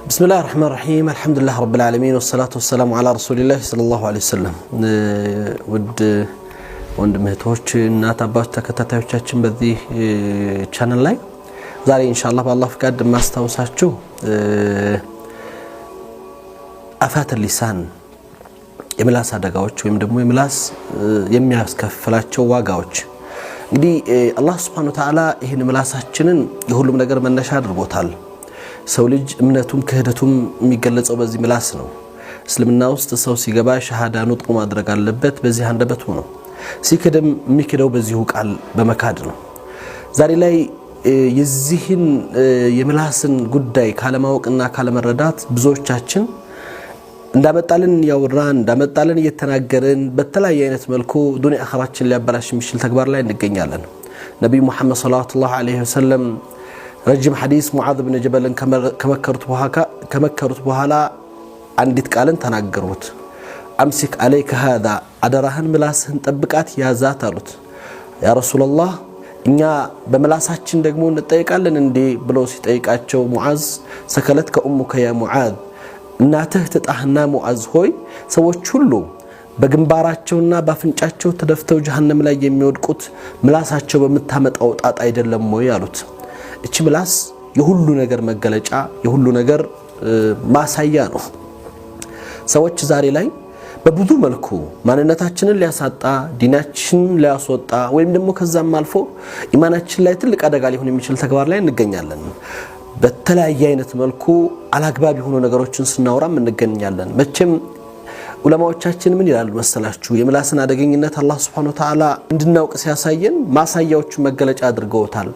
بسم الله الرحمن الرحيم الحمد لله رب العالمين والصلاة والسلام على رسول الله صلى الله عليه وسلم ወንድምህቶች እናት አባት ተከታታዮቻችን በዚህ ቻናል ላይ ዛሬ ኢንሻአላህ በአላህ ፍቃድ ማስተዋወሳችሁ አፋት ሊሳን የምላስ አደጋዎች ወይም ደግሞ የምላስ የሚያስከፍላቸው ዋጋዎች እንግዲህ አላህ Subhanahu Wa Ta'ala ይሄን ምላሳችንን የሁሉም ነገር መነሻ አድርጎታል ሰው ልጅ እምነቱም ክህደቱም የሚገለጸው በዚህ ምላስ ነው እስልምና ውስጥ ሰው ሲገባ ሸሃዳ ኑጥቁ ማድረግ አለበት በዚህ አንደበቱ ነው ሲከደም የሚከደው በዚሁ ቃል በመካድ ነው ዛሬ ላይ የዚህን የምላስን ጉዳይ ካለማወቅና ካለመረዳት ብዙዎቻችን እንዳመጣልን ያወራን እንዳመጣልን እየተናገርን በተለያየ አይነት መልኩ ዱንያ አኺራችን ሊያበላሽ የሚችል ተግባር ላይ እንገኛለን ነብዩ መሐመድ ሰለላሁ ዐለይሂ ወሰለም ረጅም ሐዲስ ሙዓዝ ኢብኑ ጀበልን ከመከሩት በኋላ አንዲት ቃልን ተናገሩት አምሲክ አለይከ هذا አደራህን ምላስህን ጠብቃት ያዛት አሉት ያ ረሱላህ እኛ በምላሳችን ደግሞ እንጠይቃለን እንዴ ብለው ሲጠይቃቸው ሙዓዝ ሰከለት ከኡሙከ ያ ሙዓዝ እናትህ ተጣህና ሙዓዝ ሆይ ሰዎች ሁሉ በግንባራቸውና ባፍንጫቸው ተደፍተው ጀሃነም ላይ የሚወድቁት ምላሳቸው በመታመጣው ጣጣ አይደለም ወይ አሉት እቺ ምላስ የሁሉ ነገር መገለጫ የሁሉ ነገር ማሳያ ነው ሰዎች ዛሬ ላይ በብዙ መልኩ ማንነታችንን ሊያሳጣ ዲናችንን ሊያስወጣ ወይም ደግሞ ከዛም አልፎ ኢማናችን ላይ ትልቅ አደጋ ሊሆን የሚችል ተግባር ላይ እንገኛለን በተለያየ አይነት መልኩ አላግባብ የሆኑ ነገሮችን ስናወራም እንገኛለን መቼም ዑለማዎቻችን ምን ይላሉ መሰላችሁ የምላስን አደገኝነት አላህ Subhanahu Wa Ta'ala እንድናውቅ ሲያሳየን ማሳያዎቹ መገለጫ አድርገውታል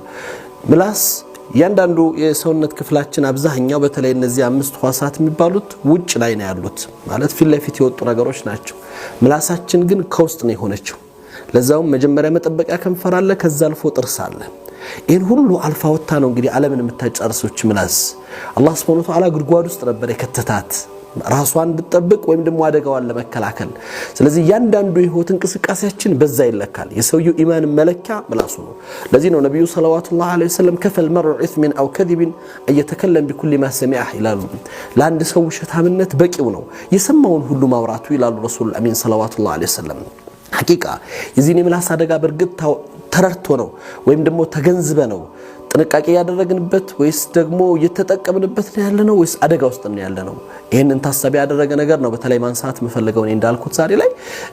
ምላስ ያንዳንዱ የሰውነት ክፍላችን አብዛኛው በተለይ እነዚህ አምስት ሐዋሳት የሚባሉት ውጭ ላይ ነው ያሉት ማለት ፊት ለፊት የወጡ ነገሮች ናቸው ምላሳችን ግን ከውስጥ ነው የሆነችው ለዛው መጀመሪያ መጠበቂያ ከንፈር አለ ከዛ አልፎ ጥርስ አለ ይሄን ሁሉ አልፋ ወጣ ነው እንግዲህ ዓለምን የምታጨርሱች ምላስ አላህ Subhanahu Wa Ta'ala ጉድጓድ ውስጥ ነበር የከተታት ራሷን እንድትጠብቅ ወይም ደግሞ አደጋዋን ለመከላከል ስለዚህ ያንዳንዱ የህይወት እንቅስቃሴያችን በዛ ይለካል የሰውየው ኢማን መለኪያ ምላሱ ነው ለዚህ ነው ነብዩ ሰለላሁ ዐለይሂ ወሰለም ከፈል መርዑ ኢስምን አው ከذب እየተከለም بكل ما سمع ይላሉ ለአንድ ሰው ሸታምነት በቂው ነው የሰማውን ሁሉ ማውራቱ ይላሉ ረሱል አሚን ሰለላሁ ዐለይሂ ወሰለም ሐቂቃ የዚህ ምላስ አደጋ በርግጥ ተረርቶ ነው ወይም ደግሞ ተገንዝበ ነው ጥንቃቄ ያደረግንበት ወይስ ደግሞ እየተጠቀምንበት ነው ያለነው ወይስ አደጋ ውስጥ ነው ያለነው ይሄንን ታሳቢ ያደረገ ነገር ነው በተለይ ማንሳት መፈለገው እኔ እንዳልኩት ዛሬ ላይ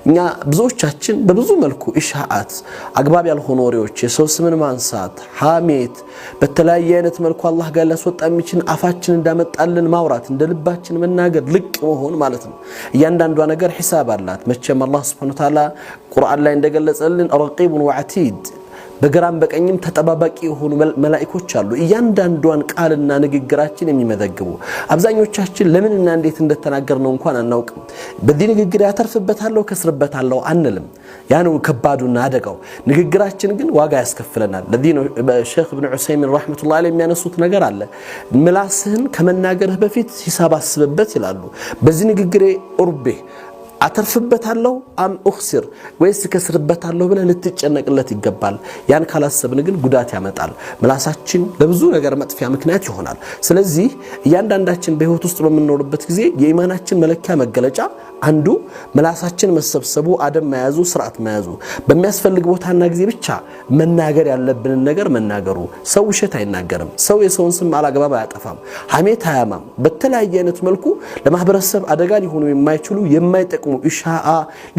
እኛ ብዙዎቻችን በብዙ መልኩ ኢሻአት አግባብ ያልሆኑ ወሬዎች የሰው ስምን ማንሳት ሐሜት በተለያየ አይነት መልኩ አላህ ጋር ሊያስወጣ የሚችል አፋችን እንዳመጣልን ማውራት እንደልባችን መናገር ልቅ መሆን ማለት ነው እያንዳንዷ ነገር ሒሳብ አላት መቼም አላህ Subhanahu Wa Ta'ala ቁርአን ላይ እንደገለጸልን ረቂቡን ወዓቲድ በግራም በቀኝም ተጠባባቂ የሆኑ መላእክቶች አሉ እያንዳንዷን ቃልና ንግግራችን የሚመዘግቡ አብዛኞቻችን ለምንና እንዴት እንደተናገርነው እንኳን አናውቅም በዚህ ንግግር ያተርፍበታለሁ ከስርበታለሁ አንልም ያኑ ከባዱና አደጋው ንግግራችን ግን ዋጋ ያስከፍለናል ለዚህ ነው ሼክ ኢብኑ ዑሰይሚን ረህመቱላሂ ዐለይሂ የሚያነሱት ነገር አለ ምላስህን ከመናገርህ በፊት ሂሳብ አስብበት ይላሉ በዚህ ንግግሬ ኡርቤ አተርፍበታለሁ አም እخسر ወይስ ከስርበታለሁ ብለ ልትጨነቅለት ይገባል ያን ካላሰብን ግን ጉዳት ያመጣል ምላሳችን ለብዙ ነገር መጥፊያ ምክንያት ይሆናል ስለዚህ እያንዳንዳችን በህይወት ውስጥ በመኖርበት ጊዜ የኢማናችን መለኪያ መገለጫ አንዱ ምላሳችን መሰብሰቡ አደም መያዙ ስርዓት መያዙ በሚያስፈልግ ቦታና ጊዜ ብቻ መናገር ያለብንን ነገር መናገሩ ሰው ውሸት አይናገርም ሰው የሰውን ስም አላግባብ አያጠፋም ሐሜት አያማም በተለያየ አይነት መልኩ ለማህበረሰብ አደጋ ሊሆኑ የማይችሉ የማይጠቅሙ ኢሻአ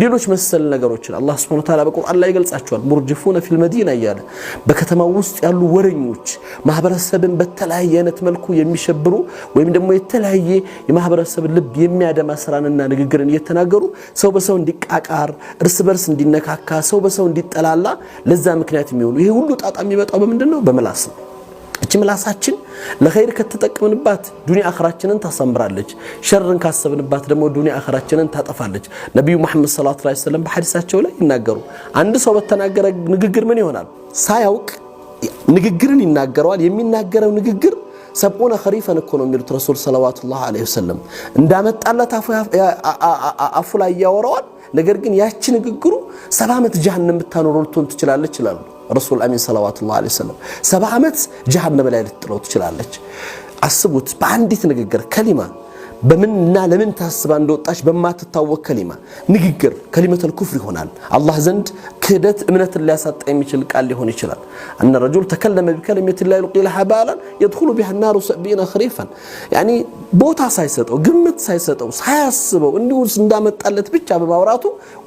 ሌሎች መሰል ነገሮችን አላህ Subhanahu Wa Ta'ala በቁርአን ላይ ገልጻቸዋል ሙርጅፉነ ፊል መዲና ያለ በከተማው ውስጥ ያሉ ወረኞች ማህበረሰብን በተለያየ አይነት መልኩ የሚሸብሩ ወይም ደግሞ የተለያየ የማህበረሰብ ልብ የሚያደማ ስራንና ንግግርን እየተናገሩ ሰው በሰው እንዲቃቃር እርስ በርስ እንዲነካካ ሰው በሰው እንዲጠላላ ለዛ ምክንያት የሚሆኑ ይሄ ሁሉ ጣጣ የሚመጣው በመንደነው በመላስ ነው እቺ ምላሳችን ለኸይር ከተጠቀምንባት ዱንያ አኺራችንን ታሰምራለች ሸርን ካሰብንባት ደግሞ ዱንያ አኺራችንን ታጠፋለች ነብዩ መሐመድ ሰለላሁ ዐለይሂ ወሰለም በሐዲሳቸው ላይ ይናገሩ አንድ ሰው በተናገረ ንግግር ምን ይሆናል ሳያውቅ ንግግርን ይናገራል የሚናገረው ንግግር ሰብኡነ ኸሪፈን እኮ ነው የሚሉት ረሱል ሰለላሁ ዐለይሂ ወሰለም እንዳመጣለት አፉ ላይ ያወራዋል ነገር ግን ያቺ ንግግሩ 70 ዓመት ጀሃነም ብታኖረው ልትሆን ትችላለች ይላሉ ረሱል አሚን ሰለላሁ ዐለይሂ ወሰለም 70 ዓመት ጀሃነም ላይ ልትጥለው ትችላለች አስቡት በአንዲት ንግግር ከሊማ በምንና ለምን ታስባ እንደወጣች በማትታወቅ ከሊማ ንግግር ከሊመተል ኩፍር ይሆናል አላህ ዘንድ ክህደት እምነትን ሊያሳጣ የሚችል ቃል ሊሆን ይችላል أن الرجل تكلم بكلمة لا يلقي لها بالا يدخل بها النار 70 خريفا يعني ቦታ ሳይሰጠው ግምት ሳይሰጠው ሳያስበው እንዲሁ እንዳመጣለት ብቻ በማውራቱ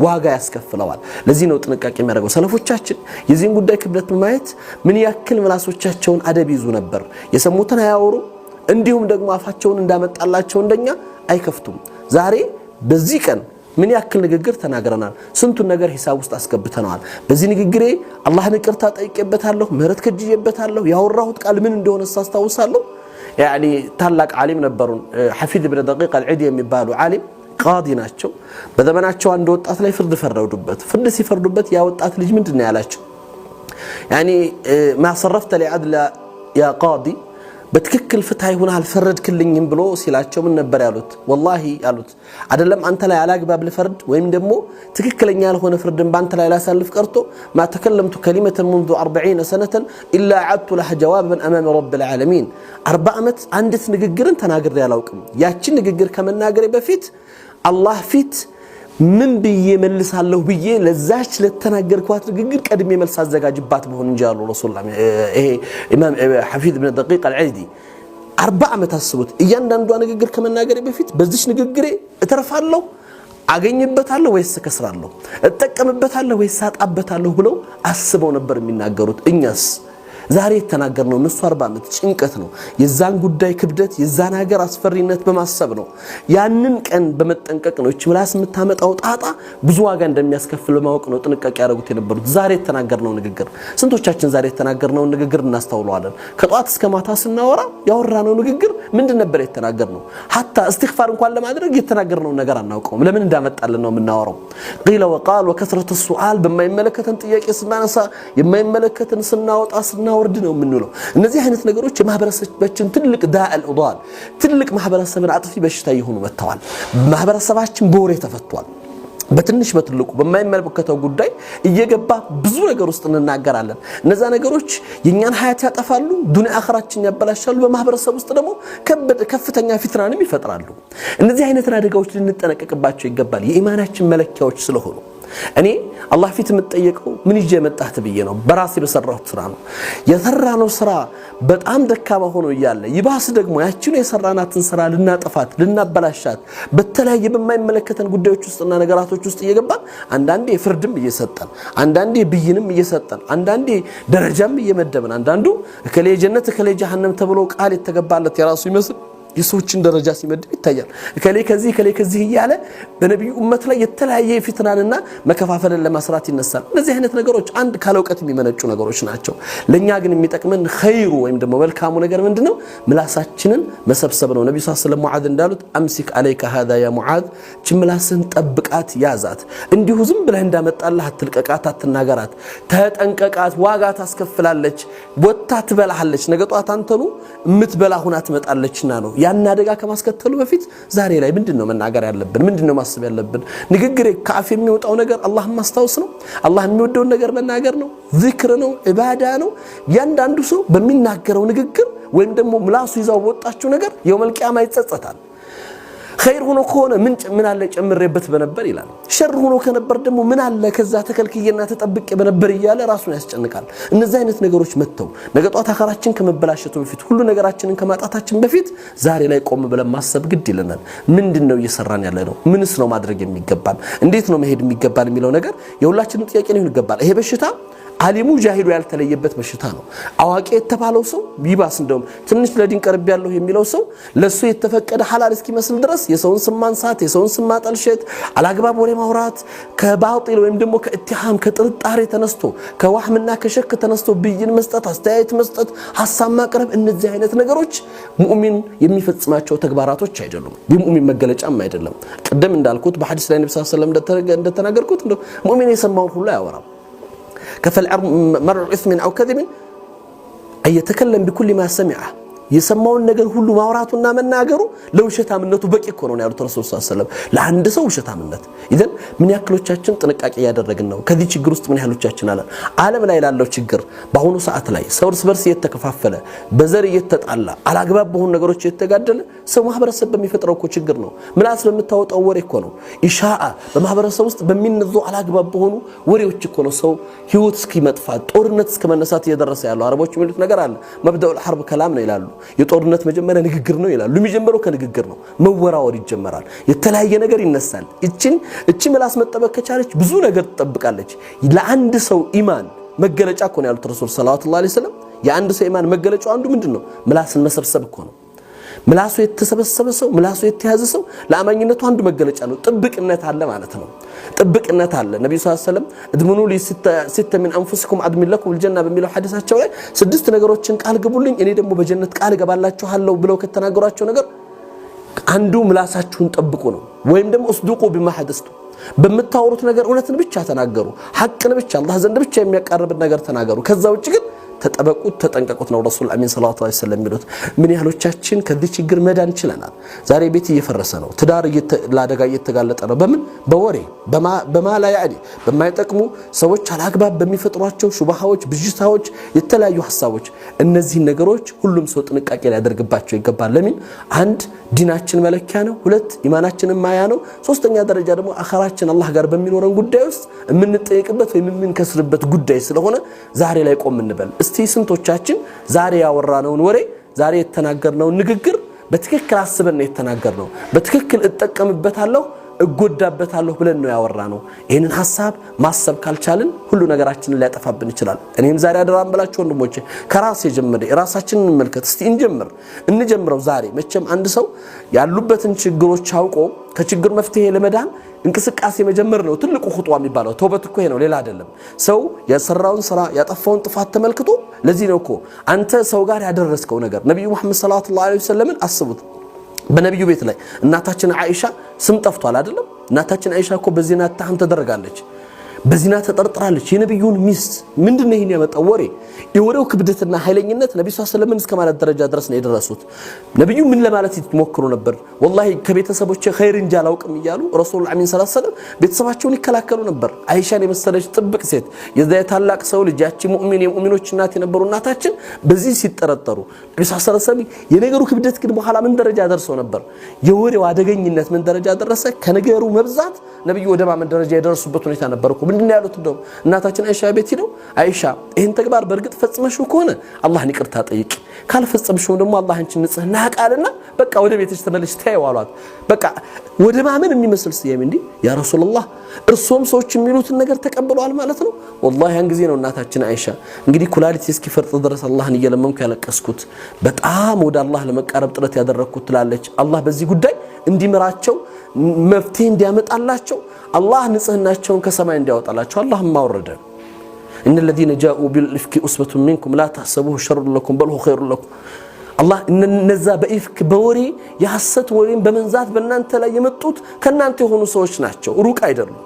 ዋጋ ያስከፍለዋል ለዚህ ነው ጥንቃቄ የሚያደርገው ሰለፎቻችን የዚህን ጉዳይ ክብደት በማየት ምን ያክል ምላሶቻቸውን አደብ ይዙ ነበር የሰሙትን አያወሩ እንዲሁም ደግሞ አፋቸውን እንዳመጣላቸው እንደኛ አይከፍቱም ዛሬ በዚህ ቀን ምን ያክል ንግግር ተናግረናል ስንቱን ነገር ሂሳብ ውስጥ አስገብተናል በዚህ ንግግሬ አላህን ይቅርታ ጠይቄበታለሁ ምህረት ከጅዬበታለሁ ያወራሁት ቃል ምን እንደሆነ አስታውሳለሁ يعني ታላቅ ዓሊም ነበሩን حفيد بن دقيق العيدي የሚባሉ ዓሊም ቃዲ ናቸው በዘመናቸው አንድ ወጣት ላይ ፍርድ ፈረዱበት ፍርድ ሲፈርዱበት ያ ወጣት ልጅ ምንድነው ያላቸው يعني ما صرفت لعدل يا قاضي በትክክል ፍትሃይ ሆነ አልፈረድክልኝም ብሎ ሲላቸው ምን ነበር ያሉት والله ያሉት አይደለም አንተ ላይ አላግባብ ለፈርድ ወይም ደግሞ ትክክለኛ ያልሆነ ፍርድን ባንተ ላይ ላሳልፍ ቀርቶ ما تكلمت كلمه منذ 40 سنه الا عدت لها جوابا امام رب العالمين 40 አመት አንዲት ንግግርን ተናግሬ ያላውቅም ያቺ ንግግር ከመናገሬ በፊት አላህ ፊት ምን ብዬ መልሳለሁ ብዬ ለዛች ለተናገርኳት ንግግር ቀድሜ መልስ አዘጋጅባት በሆነ እንጂ አሉ ረሱላህ ይሄ ኢማም حفيد بن دقيق العيدي 40 አመት አስቡት እያንዳንዷ ንግግር ከመናገሬ በፊት በዚህ ንግግሬ እተርፋለሁ አገኝበታለሁ ወይስ ከስራለሁ እጠቀምበታለሁ ወይስ አጣበታለሁ ብለው አስበው ነበር የሚናገሩት እኛስ ዛሬ ተናገርነው እነሱ 40 አመት ጭንቀት ነው የዛን ጉዳይ ክብደት የዛን ሀገር አስፈሪነት በማሰብ ነው ያንን ቀን በመጠንቀቅ ነው እቺ ምላስ የምታመጣው ጣጣ ብዙ ዋጋ እንደሚያስከፍል ማወቅ ነው ጥንቃቄ ያደርጉት የነበሩት ዛሬ ተናገርነው ንግግር ስንቶቻችን ዛሬ ተናገርነው ንግግር እናስተውለዋለን ከጧት እስከ ማታ ስናወራ ያወራነው ንግግር ምንድን ነበር የተናገርነው hatta استغفار እንኳን ለማድረግ የተናገርነው ነገር አናውቀውም ለምን እንዳመጣልን ነው የምናወራው قيل وقال وكثرة السؤال በማይመለከተን ጥያቄ ስናነሳ የማይመለከተን ስናወጣ ወርድ ነው ምንለው እነዚህ አይነት ነገሮች ማህበረሰባችን ትልቅ ዳአል ኡዳል ትልቅ ማህበረሰብን አጥፊ በሽታ ይሆኑ መተዋል ማህበረሰባችን በወሬ ተፈቷል በትንሽ በትልቁ በማይመለከተው ጉዳይ እየገባ ብዙ ነገር ውስጥ እንናገራለን እነዛ ነገሮች የኛን ሀያት ያጠፋሉ ዱንያ አኺራችን ያበላሻሉ በማህበረሰብ ውስጥ ደግሞ ከፍተኛ ፊትናንም ይፈጥራሉ እነዚህ አይነት አደጋዎች ልንጠነቀቅባቸው ይገባል የኢማናችን መለኪያዎች ስለሆኑ እኔ አላህ ፊት የምጠየቀው ምን ይዤ መጣህ ብዬ ነው በራሴ በሰራሁት ስራ ነው የሰራነው ስራ በጣም ደካማ ሆኖ ይያለ ይባስ ደግሞ ያቺን የሰራናትን ስራ ልናጠፋት ልናበላሻት በተለያየ በማይመለከተን ጉዳዮች ውስጥና ነገራቶች ውስጥ እየገባን አንዳንዴ ፍርድም እየሰጠን አንዳንዴ ብይንም እየሰጠን አንዳንዴ ደረጃም እየመደብን አንዳንዱ ከሌ ጀነት ከሌ ጀሃነም ተብሎ ቃል የተገባለት የራሱ ይመስል የሰዎችን ደረጃ ሲመድብ ይታያል ከሌ ከዚህ ይያለ በነብዩ ኡመት ላይ የተለያየ ፊትናንና መከፋፈልን ለማስራት ይነሳል እነዚህ አይነት ነገሮች አንድ ካለውቀት የሚመነጩ ነገሮች ናቸው ለኛ ግን የሚጠቅመን ኸይሩ ወይም ደግሞ መልካሙ ነገር ምንድነው ምላሳችንን መሰብሰብ ነው ነብዩ ሰለላሁ ዐለይሂ ወሰለም ሙዓዝ እንዳሉት አምሲክ አለይከ هذا يا ሙዓዝ ችምላስን ጠብቃት ያዛት እንዲሁ ዝም ብለህ እንዳመጣልህ አትልቀቃት አትናገራት ተጠንቀቃት ዋጋ ታስከፍላለች ወጣ ትበላሃለች ነገጧት አንተኑ ምትበላ ሁና ትመጣለችና ነው ያን አደጋ ከማስከተሉ በፊት ዛሬ ላይ ምንድነው መናገር ያለብን ምንድነው ማሰብ ያለብን ንግግር ከአፍ የሚወጣው ነገር አላህን ማስታወስ ነው አላህ የሚወደው ነገር መናገር ነው ዚክር ነው ኢባዳ ነው ያንዳንዱ ሰው በሚናገረው ንግግር ወይም ደግሞ ምላሱ ይዛው ወጣችው ነገር የውመል ቂያማ ይጸጸታል خير ሆኖ ከሆነ ምን አለ ጨምሬበት በነበር ይላል ሸር ሆኖ ከነበር ደግሞ ምን አለ ከዛ ተከልክየና ተጠብቄ በነበር ይያለ ራሱን ያስጨንቃል እነዚህ አይነት ነገሮች መተው ነገጧት አኸራችን ከመበላሸቱ በፊት ሁሉ ነገራችንን ከማጣታችን በፊት ዛሬ ላይ ቆም ብለን ማሰብ ግድ ይለናል ምንድነው እየሰራን ያለ ነው ምንስ ነው ማድረግ የሚገባን እንዴት ነው መሄድ የሚገባን የሚለው ነገር የሁላችንም ጥያቄ ነው ይገባል ይሄ በሽታ ዓሊሙ ጃሂሉ ያልተለየበት በሽታ ነው አዋቂ የተባለው ሰው ቢባስ እንደውም ትንሽ ለዲን ቀርብ ያለው የሚለው ሰው ለሱ የተፈቀደ ሐላል እስኪመስል ድረስ የሰውን ስም ማንሳት የሰውን ስም ማጠልሸት አላግባብ ወሬ ማውራት ከባጢል ወይም ደግሞ ከኢትሃም ከጥርጣሬ ተነስቶ ከዋህምና ከሸክ ተነስቶ ብይን መስጠት አስተያየት መስጠት ሐሳብ ማቅረብ እነዚህ አይነት ነገሮች ሙእሚን የሚፈጽማቸው ተግባራቶች አይደሉም የሙእሚን መገለጫም አይደለም ቀደም እንዳልኩት በሐዲስ ላይ ነብዩ ሰለላሁ ዐለይሂ ወሰለም እንደተናገርኩት ሙእሚን የሰማውን ሁሉ ያወራል كفى المرء إثم أو كذب أن يتكلم بكل ما سمعه የሰማውን ነገር ሁሉ ማውራቱና መናገሩ ለውሸታምነቱ በቂ እኮ ነው ያሉት ረሱል ሰለላሁ ዐለይሂ ወሰለም ለአንድ ሰው ውሸታምነት ኢዘን ምን ያክሎቻችን ጥንቃቄ ያደረግን ነው ከዚህ ችግር ውስጥ ምን ያህሎቻችን አለ ዓለም ላይ ያለው ችግር በአሁኑ ሰዓት ላይ ሰው እርስ በርስ እየተከፋፈለ በዘር እየተጣላ አላግባብ በሆኑ ነገሮች እየተጋደለ ሰው ማህበረሰብ በሚፈጥረው እኮ ችግር ነው ምላስ በመታወጣው ወሬ እኮ ነው ኢሻአ በማህበረሰብ ውስጥ በሚነዙ አላግባብ በሆኑ ወሬዎች እኮ ነው ሰው ህይወት እስኪመጥፋት ጦርነት እስከመነሳት እየደረሰ ያለው አረቦች የሚሉት ነገር አለ መብደኡል ሐርብ ከላም ነው ይላሉ የጦርነት መጀመሪያ ንግግር ነው ይላሉ የሚጀምረው ከንግግር ነው መወራወር ይጀመራል የተለያየ ነገር ይነሳል እቺ ምላስ መጠበቅ ከቻለች ብዙ ነገር ትጠብቃለች ለአንድ ሰው ኢማን መገለጫ እኮ ነው ያሉት ረሱል ሰለላሁ ዐለይሂ ወሰለም የአንድ ሰው ኢማን መገለጫው አንዱ ምንድነው ምላስን መሰብሰብ እኮ ነው ምላሱ የተሰበሰበ ሰው ምላሱ የተያዘ ሰው ለአማኝነቱ አንዱ መገለጫ ነው ጥብቅነት አለ ማለት ነው ጥብቅነት አለ ነብዩ ሰለላሁ ዐለይሂ ወሰለም እድምኑ ለሲተ ሚን አንፉሲኩም አድሚን ለኩም الجنه በሚለው ሐዲሳቸው ላይ 6 ነገሮችን ቃል ግቡልኝ እኔ ደግሞ በጀነት ቃል ገባላችኋለሁ ብለው ከተናገሯቸው ነገር አንዱ ምላሳችሁን ጠብቁ ነው ወይም ደግሞ እስዱቁ በማሐደስቱ በመታወሩት ነገር እውነትን ብቻ ተናገሩ ሐቅን ብቻ አላህ ዘንድ ብቻ የሚያቀርብ ነገር ተናገሩ ከዛ ውጭ ግን ተጠበቁት ተጠንቀቁት ነው ረሱል አሚን ሰለላሁ ዐለይሂ ወሰለም የሚሉት ምን ያህሎቻችን ከዚህ ችግር መዳን ይችላል ዛሬ ቤት እየፈረሰ ነው ትዳር ለአደጋ እየተጋለጠ ነው በምን በወሬ በማላ ያዲ በማይጠቅሙ ሰዎች አላግባብ በሚፈጥሯቸው ሹባሃዎች ብጅታዎች የተለያዩ ሐሳቦች እነዚህ ነገሮች ሁሉም ሰው ጥንቃቄ ሊያደርግባቸው ይገባል ለምን አንድ ዲናችን መለኪያ ነው ሁለት ኢማናችንን ማያ ነው ሶስተኛ ደረጃ ደግሞ አኺራችን አላህ ጋር በሚኖረን ጉዳይ ውስጥ የምንጠየቅበት ወይ የምንከስርበት ጉዳይ ስለሆነ ዛሬ ላይ ቆም እንበል እስቲ ስንቶቻችን ዛሬ ያወራነውን ወሬ ዛሬ የተናገርነው ንግግር በትክክል አስበን ነው የተናገርነው በትክክል እጠቀምበታለሁ እጎዳበታለሁ ብለን ነው ያወራነው ይሄንን ሐሳብ ማሰብ ካልቻልን ሁሉ ነገራችንን ሊያጠፋብን ይችላል እኔም ዛሬ አደራም ብላችሁ ወንድሞቼ ከራስ የጀመረ ራሳችንን እንመልከት እስቲ እንጀምረው ዛሬ መቼም አንድ ሰው ያሉበትን ችግሮች አውቆ ከችግር መፍትሄ ለመዳን እንቅስቃሴ መጀመር ነው ትልቁ ኹጥዋ የሚባለው ተውበት እኮ ነው ሌላ አይደለም ሰው የሰራውን ስራ ያጠፋውን ጥፋት ተመልክቶ ለዚህ ነው እኮ አንተ ሰው ጋር ያደረስከው ነገር ነብዩ መሐመድ ሰለላሁ ዐለይሂ ወሰለም አስቡት በነብዩ ቤት ላይ እናታችን አይሻ ስም ጠፍቷል አይደለም እናታችን አይሻ እኮ በዚና ተሐም ተደረጋለች በዚና ተጠርጥራለች የነብዩን ሚስት ምንድነው ይሄን ያመጣው ወሬ የወሬው ክብደትና ኃይለኝነት ነብዩ ሰለላሁ ዐለይሂ ወሰለም እስከ ማለት ደረጃ ድረስ ነው የደረሱት ነብዩ ምን ለማለት ይሞክሩ ነበር ወላሂ ከቤተሰቦቼ ኸይር እንጂ አላውቅም ይያሉ ረሱል አሚን ሰለላሁ ዐለይሂ ወሰለም ቤተሰባቸውን ይከላከሉ ነበር አይሻን የመሰለች ጥብቅ ሴት የዛ ታላቅ ሰው ልጅ ሙእሚን የሙእሚኖች እናት የነበሩ እናታችን በዚህ ሲጠረጠሩ ነብዩ ሰለላሁ ዐለይሂ ወሰለም የነገሩ ክብደት ግን በኋላ ምን ደረጃ ደርሰው ነበር የወሬው አደገኝነት ምን ደረጃ ደረሰ ከነገሩ መብዛት ነብዩ ወደ ማመን ደረጃ የደረሱበት ሁኔታ ነበርኩ ምንድነው ያሉት እንደው እናታችን አይሻ ቤት ሄደው አይሻ ይሄን ተግባር በርግጥ ፈጽመሽው ከሆነ አላህን ይቅርታ ጠይቂ ካልፈጸምሽው ደግሞ አላህ አንቺን ንጽህና ያቃልና በቃ ወደ ቤትሽ ተመለሽ ተይው አሏት በቃ ወደ ማመን የሚመስል ሲያም እንዴ ያ ረሱላህ እርሶም ሰዎች የሚሉትን ነገር ተቀበሏል ማለት ነው والله ያን ጊዜ ነው እናታችን አይሻ እንግዲህ ኩላሊት እስኪፈርጥ ድረስ አላህን እየለመንኩ ያለቀስኩት በጣም ወደ አላህ ለመቃረብ ጥረት ያደረኩት ትላለች አላህ በዚህ ጉዳይ እንዲመራቸው መፍትሄ እንዲያመጣላቸው አላህ ንጽህናቸውን ከሰማይ እንዲያወጣላቸው አላህም ማወረደ ان الذين جاءوا بالافك اسوه منكم لا تحسبوه شر لكم بل هو خير لكم الله እነዛ በኢፍክ በወሬ ያሐሰት ወሬን በመንዛት በእናንተ ላይ የመጡት ከናንተ የሆኑ ሰዎች ናቸው ሩቅ አይደሉም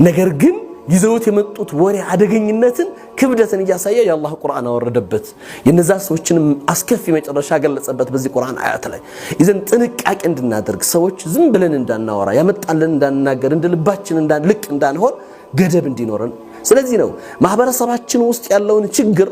ነገር ግን ይዘውት የመጡት ወሬ አደገኝነትን ክብደትን ያሳየ የአላህ ቁርአን አወረደበት የነዛ ሰዎችን አስከፊ መጨረሻ ገለጸበት በዚህ ቁርአን አያት ላይ ይዘን ጥንቃቄ እንድናደርግ ሰዎች ዝም ብለን እንዳናወራ ያመጣልን እንዳንናገር እንደልባችን እንዳንልቅ እንዳንሆን ገደብ እንዲኖረን ስለዚህ ነው ማህበረሰባችን ውስጥ ያለውን ችግር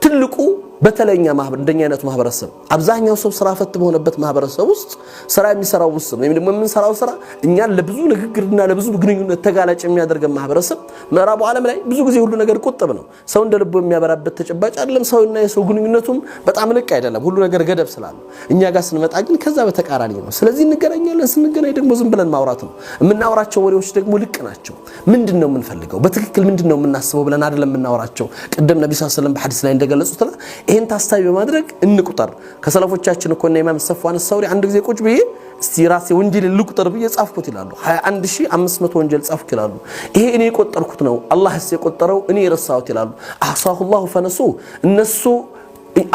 ትልቁ በተለኛ እንደኛ አይነት ማህበረሰብ አብዛኛው ሰው ስራ ፈት በሆነበት ማህበረሰብ ውስጥ ስራ የሚሰራው ውስጥ ነው ደግሞ የምንሰራው ስራ እኛን ለብዙ ንግግርና ለብዙ ግንኙነት ተጋላጭ የሚያደርገን ማህበረሰብ ምዕራቡ ዓለም ላይ ብዙ ጊዜ ሁሉ ነገር ቁጥብ ነው ሰው እንደልቦ የሚያበራበት ተጨባጭ አይደለም ሰውና የሰው ግንኙነቱም በጣም ልቅ አይደለም ሁሉ ነገር ገደብ ስላለ እኛ ጋር ስንመጣ ግን ከዛ በተቃራኒ ነው ስለዚህ እንገናኛለን ስንገናኝ ደግሞ ዝም ብለን ማውራት ነው የምናወራቸው ወሬዎች ደግሞ ልቅ ናቸው ምንድነው የምንፈልገው በትክክል ምንድነው የምናስበው ብለን አይደለም የምናወራቸው ቀደም ነብዩ ሰለላሁ ዐለይሂ ወሰለም በሐዲስ ላይ እንደገለጹት ይሄን ታስታቢ በማድረግ እንቁጠር ከሰለፎቻችን እኮ ነው ኢማም ሰፍዋን ሰውሪ አንድ ጊዜ ቁጭ ብዬ እስቲ ራሴ ወንጀል ልቁጠር ብዬ ጻፍኩት ይላሉ 21500 ወንጀል ጻፍኩ ይላሉ ይሄ እኔ የቆጠርኩት ነው አላህ የቆጠረው እኔ ረሳሁት ይላሉ አህሳሁ الله فنسو እነሱ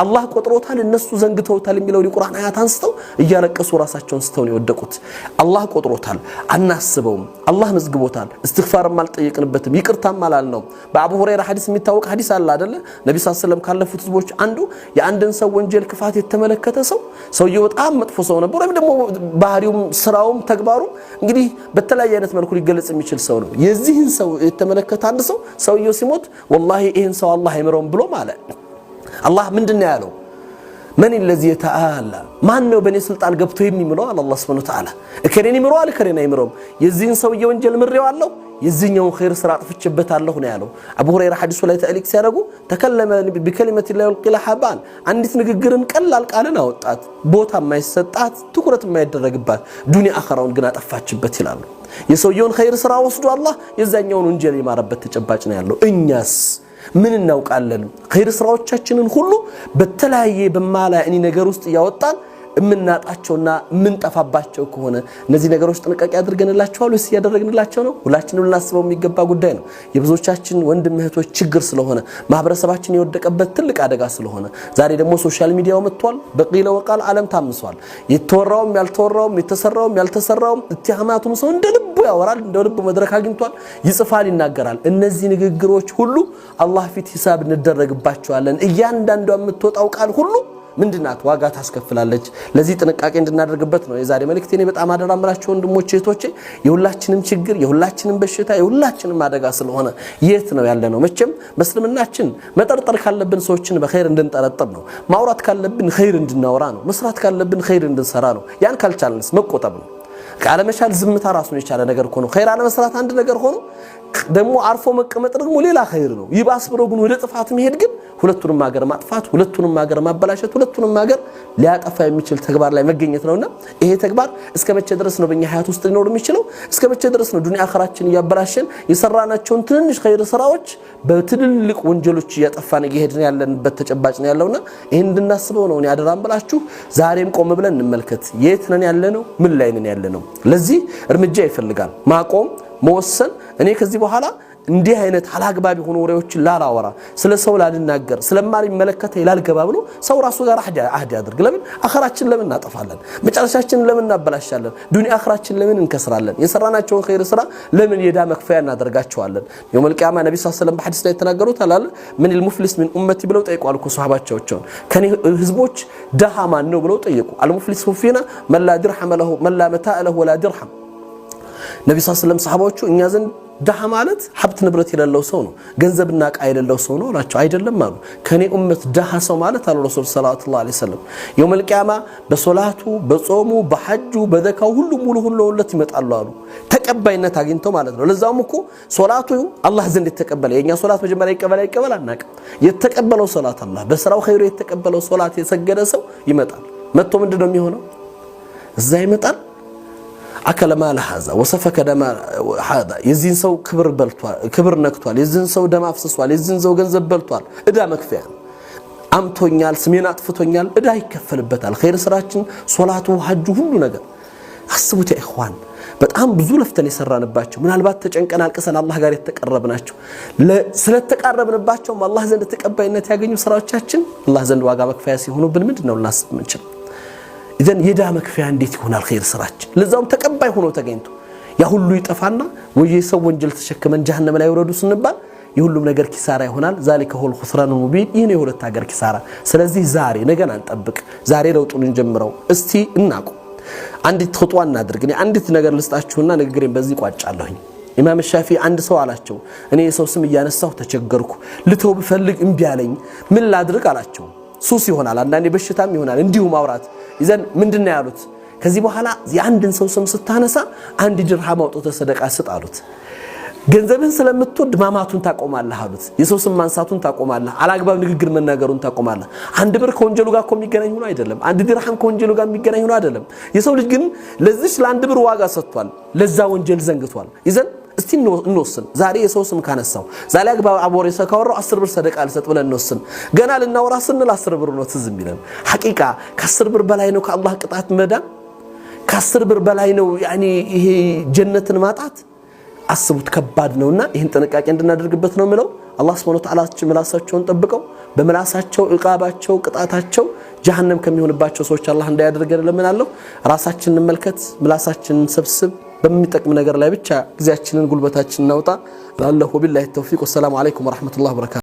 አላህ ቆጥሮታል እነሱ ዘንግተውታል የሚለው የቁርአን አያት አንስተው እያለቀሱ ራሳቸውን ስተው ነው የወደቁት አላህ ቆጥሮታል አናስበውም አላህ መዝግቦታል እስትግፋርም አልጠየቅንበትም ይቅርታም አላልነው በአቡ ሁረይራ ሐዲስ የሚታወቅ ሐዲስ አለ አይደለ ነብዩ ሰለላሁ ዐለይሂ ወሰለም ካለፉት ህዝቦች አንዱ የአንድን ሰው ወንጀል ክፋት የተመለከተ ሰው ሰውየው በጣም መጥፎ ሰው ነበር ወይም ደግሞ ባህሪውም ስራውም ተግባሩም እንግዲህ በተለያየ አይነት መልኩ ሊገለጽ የሚችል ሰው ነው የዚህን ሰው የተመለከተ አንድ ሰው ሰውየው ሲሞት والله ይሄን ሰው አላህ አይምረውም ብሎ ማለት الله ምንድነው ያለው من الذي يتعالى ማን ነው በኔ ስልጣን ገብቶ የሚምለው አላህ Subhanahu Wa Ta'ala እከሌን ይምረው አልከሌን አይምረውም የዚህን ሰውዬ ወንጀል ምሬው አለው የዚህኛውን ኸይር ስራ አጥፍቼበታለሁ ነው ያለው አቡ ሁረይራ ሐዲሱ ላይ ተልክ ሲያደርጉ ተከለመ በከሊመት لا يلقي حبان አንዲት ንግግርን ቀላል ቃልን አወጣት ቦታ የማይሰጣት ትኩረት የማይደረግባት ዱንያ አኸራውን ግን አጠፋችበት ይላሉ የሰውየውን ኸይር ስራ ወስዶ አላህ የዛኛውን ወንጀል ይማረበት ተጨባጭ ነው ያለው እኛስ ምን እናውቃለን ኸይር ስራዎቻችንን ሁሉ በተለያየ በማላእኒ ነገር ውስጥ ያወጣን እምናጣቸውና ምንጠፋባቸው ከሆነ እነዚህ ነገሮች ጥንቃቄ አድርገንላቸዋል ወይስ ያደረግንላቸው ነው ሁላችንም ልናስበው የሚገባ ጉዳይ ነው የብዙዎቻችን ወንድም እህቶች ችግር ስለሆነ ማህበረሰባችን የወደቀበት ትልቅ አደጋ ስለሆነ ዛሬ ደግሞ ሶሻል ሚዲያው መጥቷል በቂለ ወቃል ዓለም ታምሷል የተወራውም ያልተወራውም የተሰራውም ያልተሰራውም እትሃማቱም ሰው እንደልቡ ያወራል እንደልቡ መድረክ አግኝቷል ይጽፋል ይናገራል እነዚህ ንግግሮች ሁሉ አላህ ፊት ሂሳብ እንደረግባቸዋለን እያንዳንዱ የምትወጣው ቃል ሁሉ ምንድናት ዋጋ ታስከፍላለች ለዚህ ጥንቃቄ እንድናደርግበት ነው የዛሬ መልእክቴ እኔ በጣም አደራምላችሁ ወንድሞቼ እህቶቼ የሁላችንም ችግር የሁላችንም በሽታ የሁላችንም አደጋ ስለሆነ የት ነው ያለነው መቼም መስልምናችን መጠርጠር ካለብን ሰዎችን በኸይር እንድንጠረጥር ነው ማውራት ካለብን ኸይር እንድናወራ ነው መስራት ካለብን ኸይር እንድንሰራ ነው ያን ካልቻልንስ መቆጠብ ነው ቃለ መቻል ዝምታ ራሱን የቻለ ነገር ሆኖ ኸይር አለ መስራት አንድ ነገር ሆኖ ደግሞ አርፎ መቀመጥ ደግሞ ሌላ ኸይር ነው ይባስ ብሎ ግን ወደ ጥፋት መሄድ ግን ሁለቱንም ሀገር ማጥፋት ሁለቱንም ሀገር ማበላሸት ሁለቱንም ሀገር ሊያጠፋ የሚችል ተግባር ላይ መገኘት ነውና ይሄ ተግባር እስከመቼ ድረስ ነው በእኛ ሀያት ውስጥ ሊኖር የሚችለው እስከመቼ ድረስ ነው ዱንያ አኸራችን ያበላሸን የሰራናቸውን ትንሽ ኸይር ስራዎች በትልልቅ ወንጀሎች ያጠፋን እየሄድን ያለንበት ተጨባጭ ነው ያለውና ይሄን እንድናስበው ነው እኔ አደራም ብላችሁ ዛሬም ቆም ብለን እንመልከት የት ነን ያለነው ምን ላይ ነን ያለነው ለዚህ እርምጃ ይፈልጋል ማቆም መወሰን እኔ ከዚህ በኋላ እንዲህ አይነት አላግባብ ሆኖ ወሬዎችን ላላወራ ስለ ሰው ላልናገር ስለማሪ መለከተ ይላልገባ ብሎ ሰው ራሱ ጋር አህድ ያድርግ ለምን አኸራችን ለምን እናጠፋለን መጨረሻችን ለምን እናበላሻለን ዱንያ አኸራችን ለምን እንከስራለን የሰራናቸውን ኸይር ስራ ለምን የዳ መክፈያ እናደርጋቸዋለን የውመል ቂያማ ነብዩ ሰለላሁ ዐለይሂ ወሰለም በሐዲስ ላይ ተናገሩት አላለ ምን المفلس من امتي ብለው ጠይቋል እኮ ሱሐባዎቻቸው ከኔ ህዝቦች ደሃ ማን ነው ብለው ጠየቁ المفلس فينا من لا درهم له من لا متاع له ولا درهم ነብዩ ሰለላሁ ዐለይሂ ወሰለም ሱሐባዎቹ እኛ ዘንድ ደሃ ማለት ሀብት ንብረት የሌለው ሰው ነው ገንዘብና ቃ የሌለው ሰው ነው አላቸው አይደለም አሉ ከኔ ኡመት ደሃ ሰው ማለት አሉ ረሱል ሰለላሁ ዐለይሂ ወሰለም የውመል ቂያማ በሶላቱ በጾሙ በሐጁ በዘካው ሁሉ ሙሉ ሁሉለት ይመጣሉ አሉ ተቀባይነት አግኝተው ማለት ነው ለዛውም እኮ ሶላቱ አላህ ዘንድ የተቀበለ የኛ ሶላት መጀመሪያ ይቀበል አናቀ የተቀበለው ሶላት አላህ በስራው ኸይሩ የተቀበለው ሶላት የሰገደ ሰው ይመጣል መጥቶ ምንድነው የሚሆነው እዛ ይመጣል አከለ ማለ هذا وسفك دم هذا የዚህን ሰው ክብር ነክቷል የዚህን ሰው ደም አፍስሷል የዚህን ሰው ገንዘብ በልቷል እዳ መክፈያ አምቶኛል ስሜን አጥፍቶኛል እዳ ይከፈልበታል ኸይር ስራችን ሶላቱ ሐጁ ሁሉ ነገር አስቡት ያ ኢኽዋን በጣም ብዙ ለፍተን የሰራንባቸው ምናልባት ተጨንቀን አልቀሰን አላህ ጋር የተቀረብናቸው ስለተቀረብንባቸው አላህ ዘንድ ተቀባይነት ያገኙ ስራዎቻችን አላህ ዘንድ ዋጋ መክፈያ ሲሆኑብን ምንድነው ልናስብ ምንችል إذن يدا مكفي عندي تكون الخير سراج لذاهم تكبّي هونو تجينتو يا هلو يطفانا ويسوي وانجل تشكمن جهنم لا يوردو سنبال يهلو نجار كسارة هونال ذلك هو الخسران المبين يني هو التاجر كسارة سلزي زاري نجنا نطبق زاري لو تقولين جمرو استي الناقو عندي خطوة نادر يعني عندي تنجر لستاشونا نجرين بزيك واج اللهين إمام الشافعي عند سؤال أشتو أنا يسوع سميان الصوت تشجركو لتو بفلق إمبيالين من لا أدرك على أشتو سوسي هنا لأنني بشتامي هنا عندي ومورات إذن من دنا يعرض كذي بحالا زي عندن سو سم ستانسا عندي درهم أو تصدق أسد عرض ገንዘብን ስለምትወድ ማማቱን ታቆማለህ አሉት ኢየሱስ ማንሳቱን ታቆማለህ አላግባብ ንግግር መናገሩን ታቆማለህ አንድ ብር ከወንጀሉ ጋር የሚገናኝ ሆኖ አይደለም አንድ ድርሃም ከወንጀሉ ጋር የሚገናኝ ሆኖ አይደለም የሰው ልጅ ግን ለዚህ ለአንድ ብር ዋጋ ሰጥቷል ለዛ ወንጀል ዘንግቷል ይዘን እስቲ እንወስን ዛሬ የሰው ስም ካነሳው ዛሬ አግባብ አቦሬ ሰካወራው 10 ብር ሰደቃ ልሰጥ ብለን እንወስን ገና ልናወራ ስንል 10 ብር ነው ትዝ የሚለን ሐቂቃ ከ10 ብር በላይ ነው ከአላህ ቅጣት መዳን ከ10 ብር በላይ ነው ያኒ ይሄ ጀነትን ማጣት አስቡት ከባድ ነውና ይሄን ጥንቃቄ እንድናደርግበት ነው ምለው አላህ Subhanahu Wa Ta'ala ምላሳቸውን ጠብቀው በምላሳቸው ዕቃባቸው ቅጣታቸው ጀሃነም ከሚሆንባቸው ሰዎች አላህ እንዳያደርገን ለምናለሁ። ራሳችንን እንመልከት፣ ምላሳችንን ሰብስብ፣ በሚጠቅም ነገር ላይ ብቻ ጊዜያችንን ጉልበታችንን እናውጣ። ላሁ ቢላሂ ተውፊቅ። ወሰላሙ አለይኩም ወራህመቱላሂ ወበረካቱ።